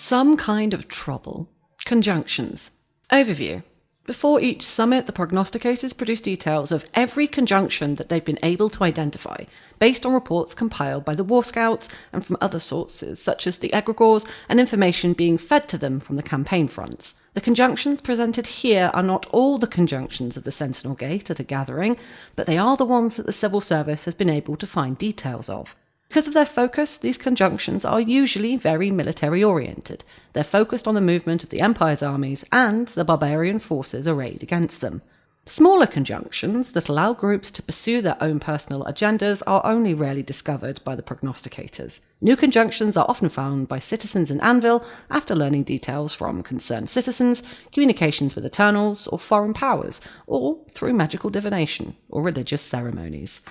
Some kind of trouble. Conjunctions. Overview. Before each summit, the prognosticators produce details of every conjunction that they've been able to identify, based on reports compiled by the War Scouts and from other sources, such as the egregores and information being fed to them from the campaign fronts. The conjunctions presented here are not all the conjunctions of the Sentinel Gate at a gathering, but they are the ones that the Civil Service has been able to find details of. Because of their focus, these conjunctions are usually very military-oriented. They're focused on the movement of the Empire's armies and the barbarian forces arrayed against them. Smaller conjunctions that allow groups to pursue their own personal agendas are only rarely discovered by the prognosticators. New conjunctions are often found by citizens in Anvil after learning details from concerned citizens, communications with Eternals or foreign powers, or through magical divination or religious ceremonies.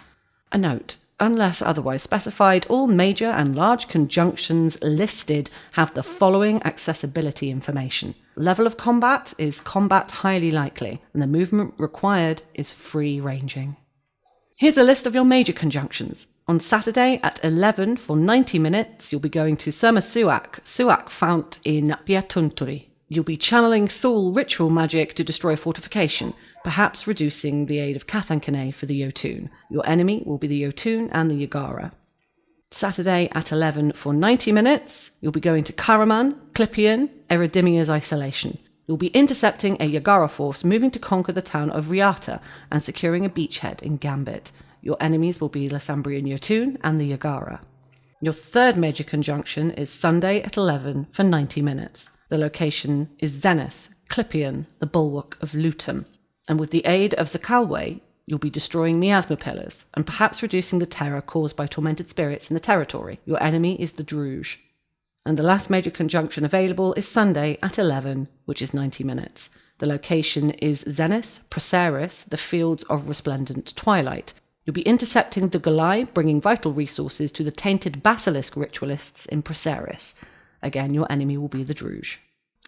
A note. Unless otherwise specified, all major and large conjunctions listed have the following accessibility information. Level of combat is combat highly likely, and the movement required is free-ranging. Here's a list of your major conjunctions. On Saturday at 11 for 90 minutes, you'll be going to Surma Suak Fount in Piatunturi. You'll be channeling Thule ritual magic to destroy a fortification, perhaps reducing the aid of Cathankane for the Yotun. Your enemy will be the Yotun and the Yagara. Saturday at 11 for 90 minutes, you'll be going to Karaman, Clipian, Eridimia's Isolation. You'll be intercepting a Yagara force moving to conquer the town of Riata and securing a beachhead in Gambit. Your enemies will be Lasambrian Yotun and the Yagara. Your third major conjunction is Sunday at 11 for 90 minutes. The location is Zenith, Clipian, the bulwark of Lutum. And with the aid of Zakalwe, you'll be destroying miasma pillars and perhaps reducing the terror caused by tormented spirits in the territory. Your enemy is the Druge. And the last major conjunction available is Sunday at 11, which is 90 minutes. The location is Zenith, Proceris, the fields of resplendent twilight. You'll be intercepting the Golai, bringing vital resources to the tainted basilisk ritualists in Proceris. Again, your enemy will be the Druge.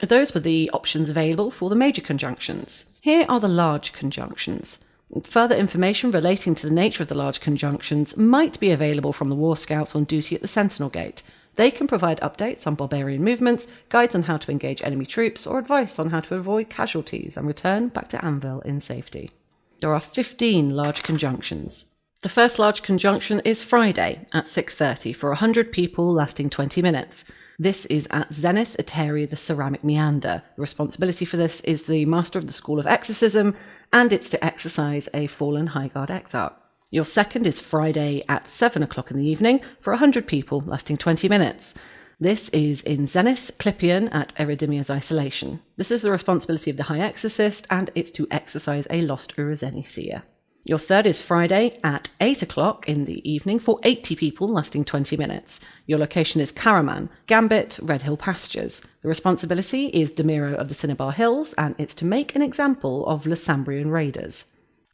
Those were the options available for the major conjunctions. Here are the large conjunctions. Further information relating to the nature of the large conjunctions might be available from the War Scouts on duty at the Sentinel Gate. They can provide updates on barbarian movements, guides on how to engage enemy troops, or advice on how to avoid casualties and return back to Anvil in safety. There are 15 large conjunctions. The first large conjunction is Friday at 6:30 for 100 people lasting 20 minutes. This is at Zenith Eteri, the Ceramic Meander. The responsibility for this is the Master of the School of Exorcism, and it's to exorcise a fallen Highguard Exarch. Your second is Friday at 7 o'clock in the evening for 100 people lasting 20 minutes. This is in Zenith Clipian at Eridimia's Isolation. This is the responsibility of the High Exorcist, and it's to exorcise a lost Urazeni seer. Your third is Friday at 8 o'clock in the evening for 80 people lasting 20 minutes. Your location is Karaman, Gambit, Red Hill Pastures. The responsibility is Demiro of the Cinnabar Hills, and it's to make an example of Lasambrian raiders.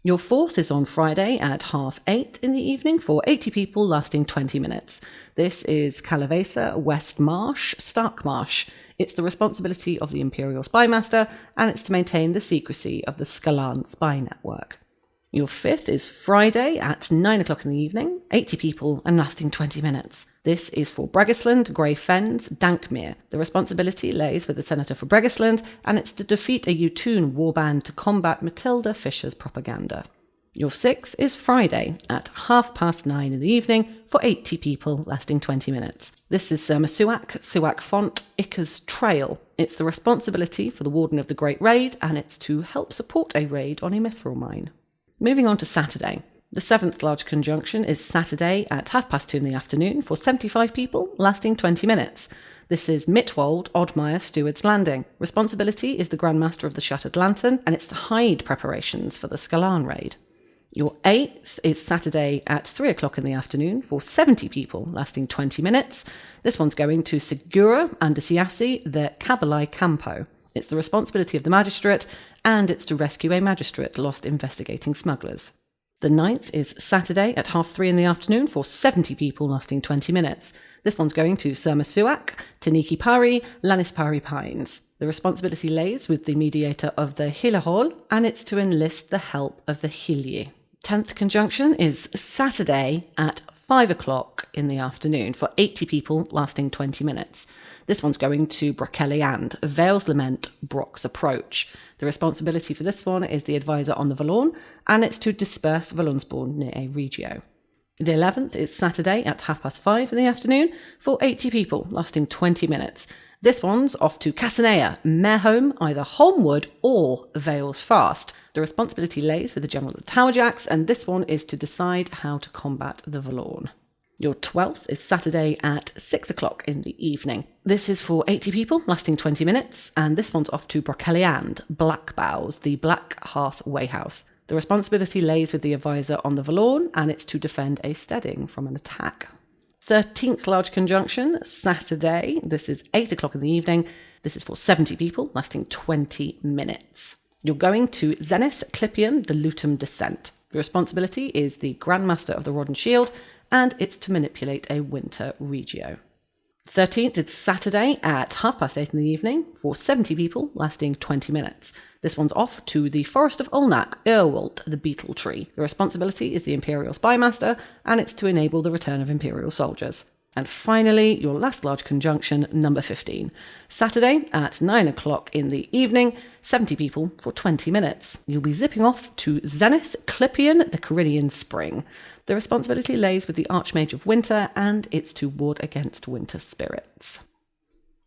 Your fourth is on Friday at 8:30 in the evening for 80 people lasting 20 minutes. This is Calavesa, West Marsh, Stark Marsh. It's the responsibility of the Imperial Spymaster, and it's to maintain the secrecy of the Skalan spy network. Your fifth is Friday at 9 o'clock in the evening, 80 people and lasting 20 minutes. This is for Bregisland, Grey Fens, Dankmere. The responsibility lays with the Senator for Bregisland, and it's to defeat a Yutun warband to combat Matilda Fisher's propaganda. Your sixth is Friday at 9:30 in the evening for 80 people lasting 20 minutes. This is Surma Suak Font, Ika's Trail. It's the responsibility for the Warden of the Great Raid, and it's to help support a raid on a mithril mine. Moving on to Saturday. The seventh large conjunction is Saturday at 2:30 in the afternoon for 75 people, lasting 20 minutes. This is Mitwold, Oddmire, Steward's Landing. Responsibility is the Grandmaster of the Shattered Lantern, and it's to hide preparations for the Skalan raid. Your eighth is Saturday at 3 o'clock in the afternoon for 70 people, lasting 20 minutes. This one's going to Segura and Siasi, the Kabalai Campo. It's the responsibility of the magistrate, and it's to rescue a magistrate lost investigating smugglers. The 9th is Saturday at 3:30 in the afternoon for 70 people lasting 20 minutes. This one's going to Surma Suak, Taniki Pari, Lanispari Pines. The responsibility lays with the mediator of the Hilahol, and it's to enlist the help of the Hilye. 10th conjunction is Saturday at 5 o'clock in the afternoon for 80 people lasting 20 minutes. This one's going to Broceliand, Vale's Lament, Brock's Approach. The responsibility for this one is the advisor on the Valorn, and it's to disperse Valonspawn near a regio. The 11th is Saturday at 5:30 in the afternoon for 80 people lasting 20 minutes. This one's off to Cassanea, Mareholm, either Holmwood or Vale's Fast. The responsibility lays with the General of the Towerjacks, and this one is to decide how to combat the Valorn. Your 12th is Saturday at 6 o'clock in the evening. This is for 80 people lasting 20 minutes, and this one's off to Broceliand, Black Bows, the Black Hearth Wayhouse. The responsibility lays with the advisor on the Valorn, and it's to defend a steading from an attack. 13th large conjunction, Saturday. This is 8 o'clock in the evening. This is for 70 people, lasting 20 minutes. You're going to Zenith Clipian, the Lutum Descent. The responsibility is the Grandmaster of the Rod and Shield, and it's to manipulate a winter regio. 13th is Saturday at 8:30 in the evening for 70 people, lasting 20 minutes. This one's off to the Forest of Ulnak, Irwalt, the Beetle Tree. The responsibility is the Imperial Spymaster, and it's to enable the return of Imperial soldiers. And finally, your last large conjunction, number 15. Saturday at 9 o'clock in the evening, 70 people for 20 minutes. You'll be zipping off to Zenith Clipian, the Corinian Spring. The responsibility lays with the Archmage of Winter, and it's to ward against winter spirits.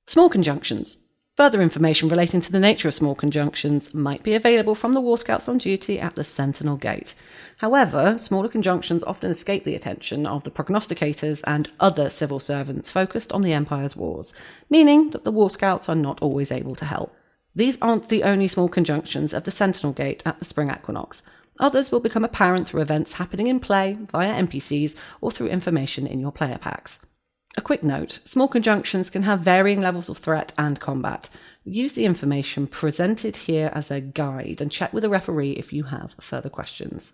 Small conjunctions. Further information relating to the nature of small conjunctions might be available from the War Scouts on duty at the Sentinel Gate. However, smaller conjunctions often escape the attention of the prognosticators and other civil servants focused on the Empire's wars, meaning that the War Scouts are not always able to help. These aren't the only small conjunctions at the Sentinel Gate at the Spring Equinox. Others will become apparent through events happening in play, via NPCs, or through information in your player packs. A quick note, small conjunctions can have varying levels of threat and combat. Use the information presented here as a guide and check with a referee if you have further questions.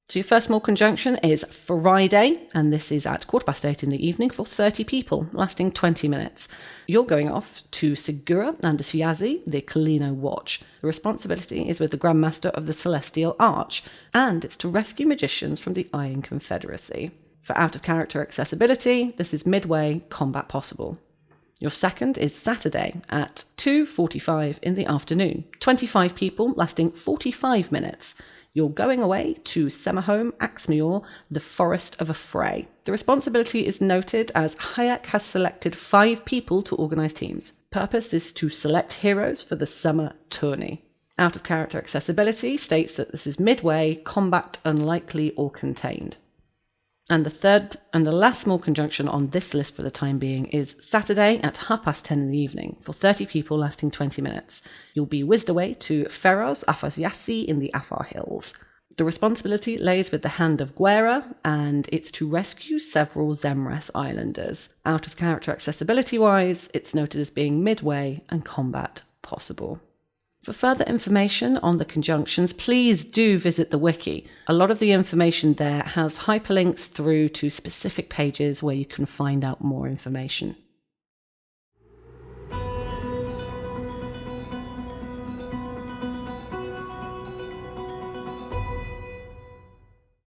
So your first small conjunction is Friday, and this is at 8:15 in the evening for 30 people, lasting 20 minutes. You're going off to Segura and Siazi, the Kalino Watch. The responsibility is with the Grandmaster of the Celestial Arch, and it's to rescue magicians from the Iron Confederacy. For out-of-character accessibility, this is midway, combat possible. Your second is Saturday at 2:45 in the afternoon. 25 people, lasting 45 minutes. You're going away to Semaholm, Axmior, the Forest of Affray. The responsibility is noted as Hayek has selected 5 people to organise teams. Purpose is to select heroes for the summer tourney. Out-of-character accessibility states that this is midway, combat unlikely or contained. And the third and the last small conjunction on this list for the time being is Saturday at 10:30 in the evening for 30 people lasting 20 minutes. You'll be whizzed away to Feroz Afazyasi in the Afar Hills. The responsibility lays with the Hand of Guerra, and it's to rescue several Zemres Islanders. Out of character accessibility wise, it's noted as being midway and combat possible. For further information on the conjunctions, please do visit the wiki. A lot of the information there has hyperlinks through to specific pages where you can find out more information.